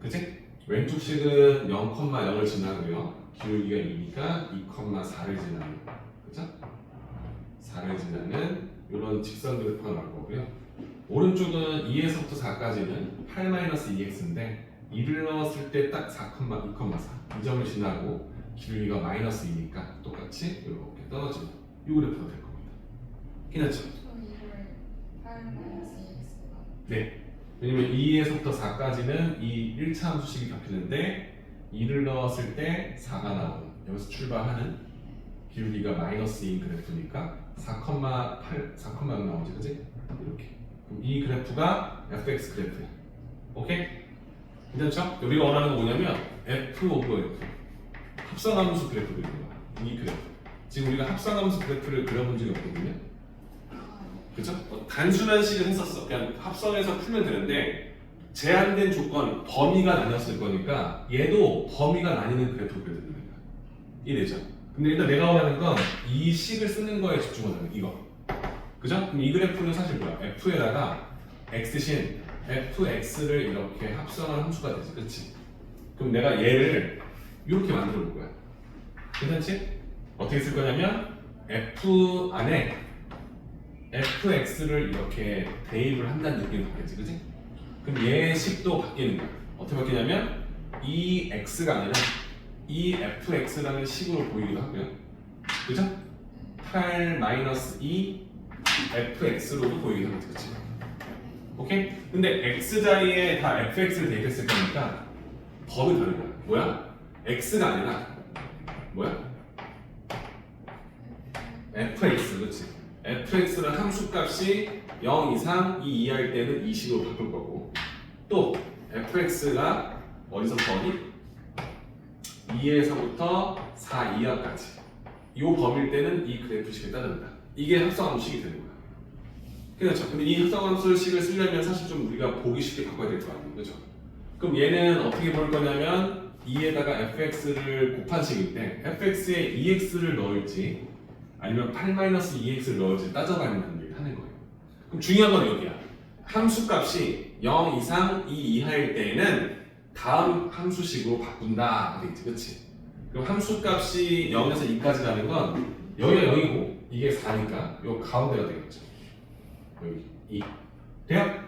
그치? 왼쪽 식은 0,0을 지나고요. 기울기가 2니까 2,4를 지나는 그죠? 4를 지나는 이런 직선 그래프가 나올 거고요. 오른쪽은 2에서부터 4까지는 8-2x인데 2를 넣었을 때 딱 4,2,4 이 점을 지나고 기울기가 마이너스 2니까 똑같이 이렇게 떨어지는 이 그래프가 될 겁니다. 괜찮죠? 저 이걸 8-2x가 네. 왜냐면 2에서부터 4까지는 이 1차 함수식이 겹치는데 2를 넣었을 때 4가 나오는 여기서 출발하는 기울기가 마이너스 2인 그래프니까 4,8, 4,0 나오지, 그지? 이렇게. 그럼 이 그래프가 fx 그래프야. 오케이? 괜찮죠? 우리가 원하는 건 뭐냐면 f 오브 f 합성함수 그래프 그리는 거야. 이 그래프. 지금 우리가 합성함수 그래프를 그려본 적이 없거든요. 그죠? 단순한 식을 했었어. 그냥 합성해서 풀면 되는데 제한된 조건, 범위가 나뉘었을 거니까 얘도 범위가 나뉘는 그래프를 그려야 되는 거야. 이해되죠? 근데 일단 내가 원하는 건 이 식을 쓰는 거에 집중하는 거야. 이거. 그죠? 그럼 이 그래프는 사실 뭐야? f에다가 x신 fx를 이렇게 합성한 함수가 되지, 그렇지? 그럼 내가 얘를 이렇게 만들어 볼 거야. 괜찮지? 어떻게 쓸 거냐면 f 안에 fx를 이렇게 대입을 한다는 느낌이 바뀌지, 그지? 그럼 얘의 식도 바뀌는 거야. 어떻게 바뀌냐면 이 x가 아니라 이 fx라는 식으로 보이기도 하고요. 그죠? 8-2 fx로도 보이기도 하겠지, 그치? 오케이? 근데 x 자리에 다 fx를 대입했을 거니까 법이 다른 거야. 뭐야? x가 아니라 뭐야? fx, 그렇지? fx는 함수값이 0 이상 2 이하일 때는 이 식으로 바꿀 거고, 또 fx가 어디서부터 어디? 2에서부터 4 이하까지 이 범위일 때는 이 그래프식을 따른다. 이게 합성함수식이 되는 거야. 그렇죠? 근데 이 합성함수식을 쓰려면 사실 좀 우리가 보기 쉽게 바꿔야 될 거 아니에요, 그렇죠? 그럼 얘는 어떻게 볼 거냐면 2에다가 fx를 곱한 식인데 fx에 2x를 넣을지 아니면 8-2x를 넣을지 따져봐야만 하는 거예요. 그럼 중요한 건 여기야. 함수값이 0 이상 2 이하일 때에는 다음 함수식으로 바꾼다 되겠지, 그렇지? 그럼 함수값이 0에서 2까지 가는 건 여기가 0이고 이게 4니까 요 가운데가 되겠죠. 여기 2. 돼요?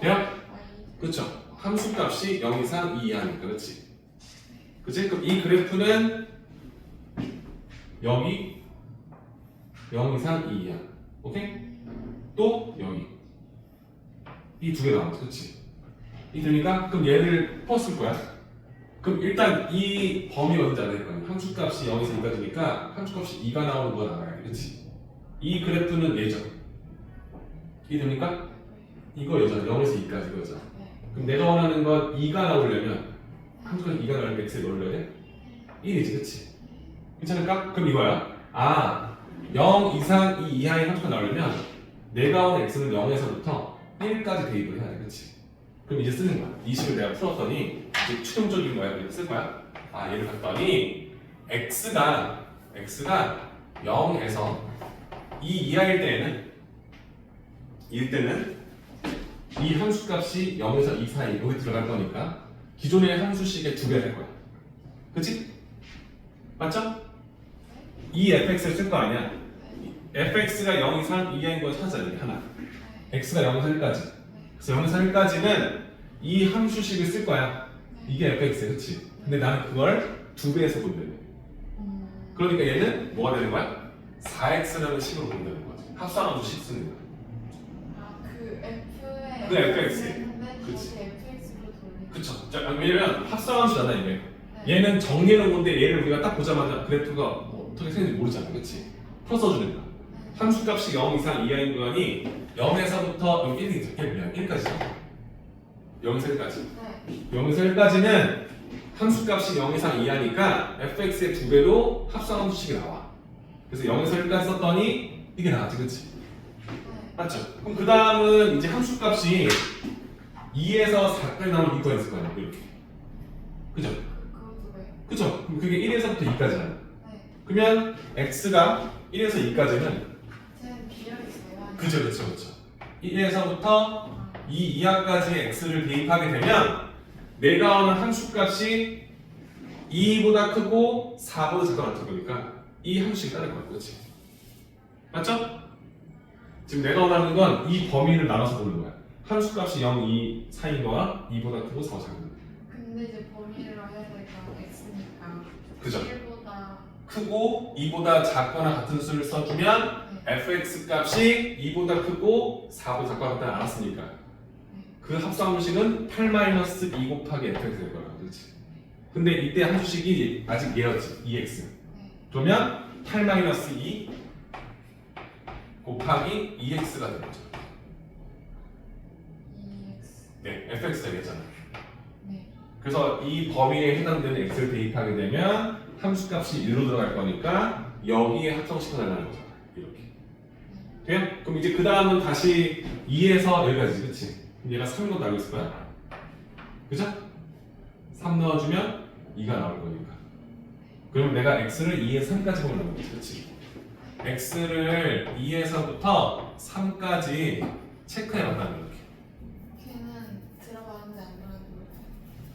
돼요? 그렇죠? 함수값이 0 이상 2 이하니까, 그렇지? 그치? 그럼 이 그래프는 여기 0 이상 2 이하. 오케이? 또 여기 이 두 개 나오죠, 그렇지? 이 되니까 그럼 얘를 풀었을 거야. 그럼 일단 이 범위 어딘지 알아야 될 거야. 함수값이 0에서 2까지니까 함수값이 2가 나오는 건 알아야 돼, 그렇지? 이 그래프는 얘죠. 이 됩니까? 이거 여잖아. 0에서 2까지 이거죠. 그럼 내가 원하는 건 2가 나오려면 함수값이 2가 나오려면 x에 뭘 넣어야 돼? 1이지, 그렇지? 괜찮을까? 그럼 이거야. 0 이상 2 이하의 함수가 나오려면 내가 원 x는 0에서부터 1까지 대입을 해야 돼, 그렇지? 그럼 이제 쓰는 거야. 이 식을 내가 풀었더니 이제 최종적인 거야. 그래서 쓸 거야. 얘를 봤더니 x가 0에서 2 이하일 때는 이 함수값이 0에서 2 사이 여기 들어갈 거니까 기존의 함수식의 2배 될 거야. 그치? 맞죠? 이 fx를 쓸 거 아니야? fx가 0 이상 2 이하인 걸 찾아야 돼, 하나. x가 0에서 1까지. 그래서 0에서 1까지는 이 함수식을 쓸 거야. 이게 fx야, 그치? 근데 나는 그걸 2배에서 본다는 거야. 그러니까 얘는 뭐가 되는 거야? 4x라는 식으로 본다는 거지. 합성함수식 쓰는 거야. 그 fx. 그치. fx로 돌리는. 그쵸? 자, 왜냐면 합성함수잖아, 이게. 얘는 정리해놓은 건데 얘를 우리가 딱 보자마자 그래프가 어떻게 생겼는지 모르잖아, 그치? 풀어 써주는 거야. 함수값이 0 이상 이하인 구간이 0에서부터 1까지죠? 0에서 1까지. 0에서 1까지는 함수값이 0 이상 이하니까 fx의 2배로 합성함수식이 나와. 그래서 0에서 1까지 썼더니 이게 나왔지, 그치? 맞죠? 그럼 그 다음은 이제 함수값이 2에서 4까지 나오면 이거가 있을 거 아니야, 이렇게. 그죠? 그죠? 그럼 그게 1에서부터 2까지잖아. 그러면 x가 1에서 2까지는 그죠. 1에서부터 2 이하까지 x를 대입하게 되면 내가 원하는 함수값이 2보다 크고 4보다 작거나 같은 거니까 이 함수식이 따를 거야, 그렇지? 맞죠? 지금 내가 원하는 건 이 범위를 나눠서 보는 거야. 함수값이 0, 2 사이인 거와 2보다 크고 4보다 작은 거. 근데 이제 범위를 알아야 되니까 x니까 그죠? 1보다 크고 2보다 작거나 같은 수를 써주면 fx 값이 2보다 크고 4보다 작거나 같다는 알았으니까 그 합성함수식은 8-2 곱하기 fx 될 거야, 그렇지? 근데 이때 함수식이 아직 얘였지, 2x. 그러면 8-2 곱하기 2x가 되겠죠. 2x. 네, fx가 되겠잖아. 네. 그래서 이 범위에 해당되는 x를 대입하게 되면 함수값이 1로 들어갈 거니까 여기에 합성시켜달라는 거잖아. 이렇게. 돼요? 그럼 이제 그 다음은 다시 2에서 여기까지, 그치? 그럼 얘가 3으로 알고 있을 거야. 그죠? 3 넣어주면 2가 나올 거니까. 그러면 내가 x를 2에서 3까지 보려는 거지, 그치? x를 2에서부터 3까지 체크해봤다는 이렇게. 걔는 들어가는데 안 들어가는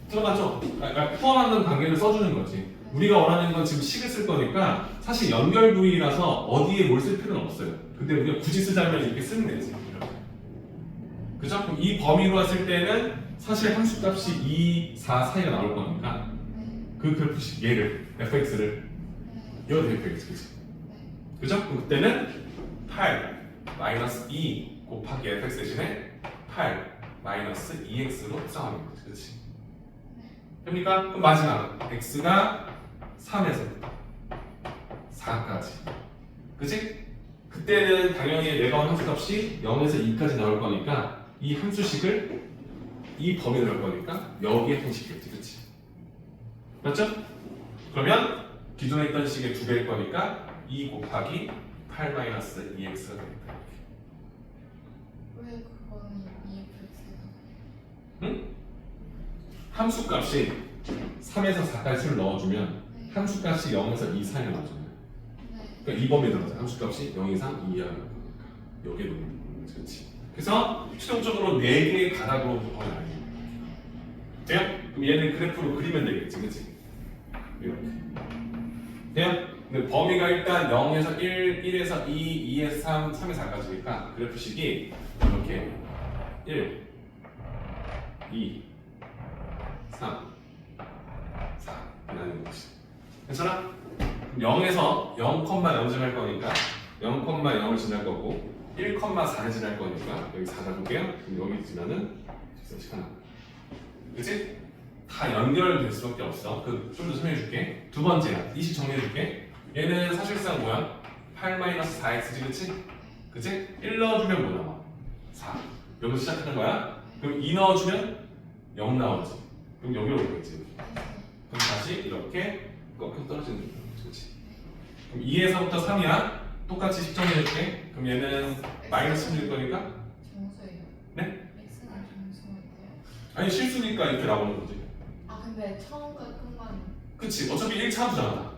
들어가죠? 그러니까 포함하는 관계를 써주는 거지. 우리가 원하는 건 지금 식을 쓸 거니까 사실 연결 부위라서 어디에 뭘 쓸 필요는 없어요. 근데 우리가 굳이 쓰자면 이렇게 쓰면 되지. 이렇게. 그죠? 그럼 이 범위로 했을 때는 사실 함수값이 2, 4 사이가 나올 거니까 그 그래프식 얘를 fx를 이거 fx 그죠? 그죠? 그럼 그때는 8 마이너스 2 곱하기 fx 대신에 8 마이너스 2x로 합성하는 거지. 그렇지? 됩니까? 그럼 마지막 x가 3에서 4까지 그치? 그때는 당연히 내가 원 함수값이 0에서 2까지 나올 거니까 이 함수식을 이 범위에 넣을 거니까 여기에 형식이겠지 그치? 맞죠? 그러면 기존에 있던 식의 2배일 거니까 2 곱하기 8 마이너스 2x가 되겠다 왜 그거는 EFX가 응? 함수값이 3에서 4까지 수를 넣어주면 함수값이 0에서 2 사이에 나와줘요. 그러니까 이 범위에 들어가서 함수값이 0 이상 2 이하가 나오니까 여기에 놓는 거지, 그렇지? 그래서 최종적으로 4개의 가닥으로 범위 나뉘는 거예요. 돼요? 그럼 얘는 그래프로 그리면 되겠지, 그렇지? 이렇게. 돼요? 근데 범위가 일단 0에서 1, 1에서 2, 2에서 3, 3에서 4까지니까 그래프식이 이렇게 1, 2, 3, 4 나뉘는 거지. 괜찮아? 0에서 0,0 지날 거니까 0,0을 지날 거고 1,4를 지날 거니까 여기 4 잡을게요. 그럼 여기 지나는 직선식 하나. 그치? 다 연결될 수밖에 없어. 그 좀 더 설명해 줄게. 두 번째야. 이식 정리해 줄게. 얘는 사실상 뭐야? 8-4x지 그치? 그치? 1 넣어주면 뭐 나와? 4. 여기서 시작하는 거야? 그럼 2 넣어주면 0 나오지. 그럼 여기로 오겠지. 그럼 다시 이렇게 꺾여 떨어지는 거야. 그렇지? 그럼 2에서부터 3이야. 똑같이 식정해줄게. 그럼 얘는 마이너스 16일 거니까? 정수예요. 네? X는 정수인데요. 아니 실수니까 이렇게 나오는 거지. 아 근데 처음과 끝만 그치? 어차피 1차 함수잖아.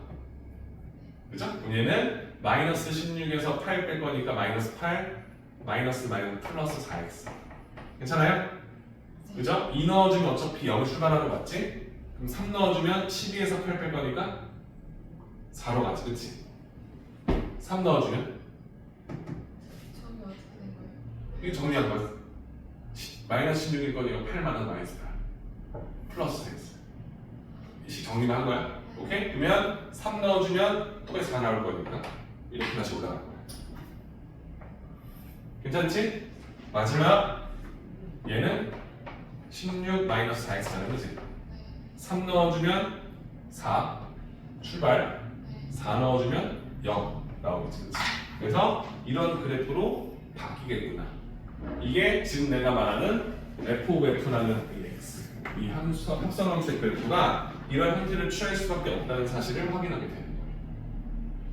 그죠? 그럼 얘는 마이너스 16에서 8 뺄 거니까 마이너스 8 마이너스 플러스 4x. 괜찮아요? 그죠? 2 넣어주면 어차피 0 출발하는 거 맞지? 그럼 3 넣어주면 12에서 8 뺄 거니까 4로 가지, 그치? 3 넣어주면 저기 어떻게 된 거예요? 이게 정리한 거야. 마이너스 16일 거니까 8 마이너스 8 플러스 4x. 이 정리만 한 거야. 오케이? 그러면 3 넣어주면 똑같이 4 나올 거니까 이렇게 다시 올라갈 거야. 괜찮지? 마지막 얘는 16 마이너스 4x잖아, 그치? 3 넣어주면 4 출발, 4 넣어주면 0 나오겠지, 그치? 그래서 이런 그래프로 바뀌겠구나. 이게 지금 내가 말하는 f of f라는 이 x, 이 합성함수의 그래프가 이런 형태를 취할 수밖에 없다는 사실을 확인하게 되는 거예요.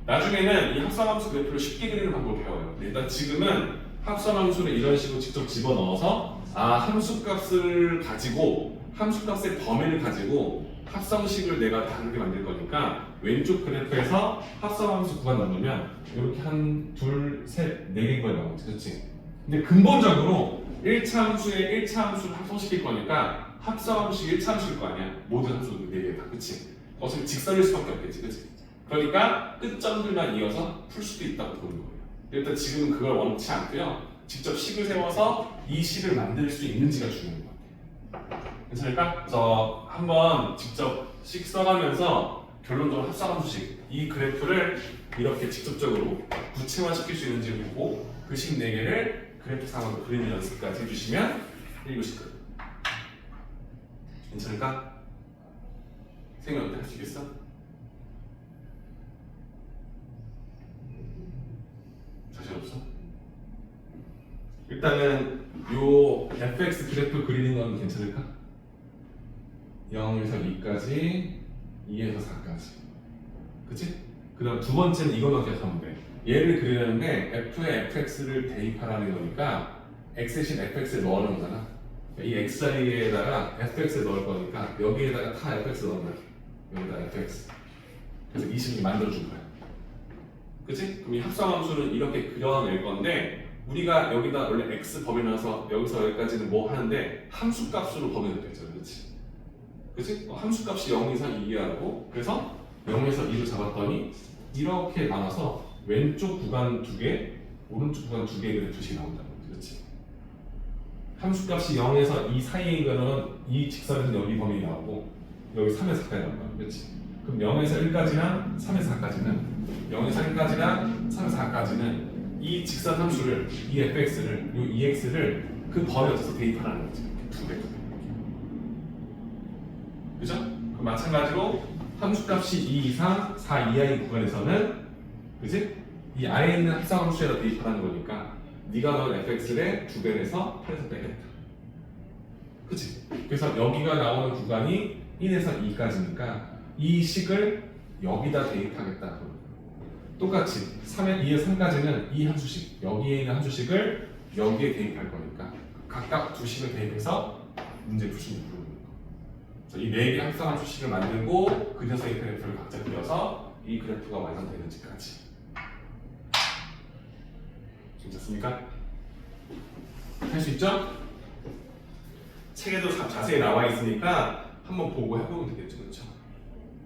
나중에는 이 합성함수 그래프를 쉽게 그리는 방법을 배워요. 일단 지금은 합성함수를 이런 식으로 직접 집어넣어서 함수값을 가지고 함수값의 범위를 가지고 합성식을 내가 다르게 만들 거니까 왼쪽 그래프에서 합성함수 구간 나누면 이렇게 한, 둘, 셋, 네 개인 거에 나오지, 그렇지? 근데 근본적으로 1차 함수에 1차 함수를 합성시킬 거니까 합성함수가 1차 함수일 거 아니야. 모든 함수 4개 다, 그치? 어차피 직선일 수밖에 없겠지, 그치? 그러니까 끝점들만 이어서 풀 수도 있다고 보는 거예요. 일단 지금은 그걸 원치 않고요. 직접 식을 세워서 이 식을 만들 수 있는지가 중요한 것 같아요. 괜찮을까? 그래서 한번 직접 식 써가면서 결론적으로 합성함수식 이 그래프를 이렇게 직접적으로 구체화시킬 수 있는지 보고 그 식 4개를 그래프 상으로 그리는 연습까지 해주시면 1교시 끝. 괜찮을까? 생각 어때? 할 수 있겠어? 자신 없어? 일단은 요 fx 그래프 그리는 건 괜찮을까? 0에서 2까지 2에서 4까지 그치? 그 다음 두 번째는 이거만 기억하면 돼. 얘를 그리는데 f에 fx를 대입하라는 거니까 x 대신 fx를 넣어놓은 거잖아. 이 x 자리에다가 fx를 넣을 거니까 여기에다가 다 fx 넣으면 여기다 fx 그래서 이 식을 만들어준 거야. 그치? 그럼 이 합성함수는 이렇게 그려낼 건데 우리가 여기다 원래 x 범위 나와서 여기서 여기까지는 뭐 하는데 함수값으로 범위가 됐잖아, 그치? 그치? 함수값이 0 이상 2하고 그래서 0에서 2로 잡았더니 이렇게 나눠서 왼쪽 구간 2개, 오른쪽 구간 2개 그래프식이 나온다는 거지, 그치? 함수값이 0에서 2 사이인 거는 이 직선에서 여기 범위 나오고 여기 3에서 4까지 나온다, 그치? 그럼 0에서 1까지나 3에서 4까지는 0에서 1까지나 3에서 4까지는 이 직선 함수를 이 fx를 이 ex를 그 범위 어디서 대입하라는 거지. 두 개. 그죠? 그 마찬가지로 함수값이 2 이상 4 이하인 구간에서는 그지? 이 아래에 있는 합성함수에다 대입하라는 거니까 네가 넣은 fx를 두 배에서 8에서 빼겠다. 그치? 그래서 여기가 나오는 구간이 1에서 2까지니까 이 식을 여기다 대입하겠다. 똑같이 3에 2에서 3까지는 이 함수식 여기에 있는 함수식을 여기에 대입할 거니까 각각 두 식을 대입해서 문제 푸시면 되는 거예요. 그래서 이 네 개 합성 함수식을 만들고 그 녀석의 그래프를 각자 그려서 이 그래프가 완성되는지까지. 괜찮습니까? 할 수 있죠? 책에도 자세히 나와 있으니까 한번 보고 해보면 되겠죠, 그렇죠?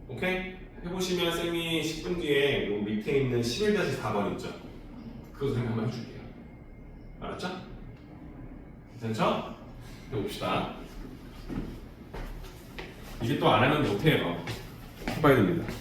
오케이? 해보시면 쌤이 10분 뒤에 요 밑에 있는 11-4번 있죠? 그거 쌤이 한번 해줄게요. 알았죠? 괜찮죠? 해봅시다. 이게 또 안 하면 못해요. 해봐야 됩니다.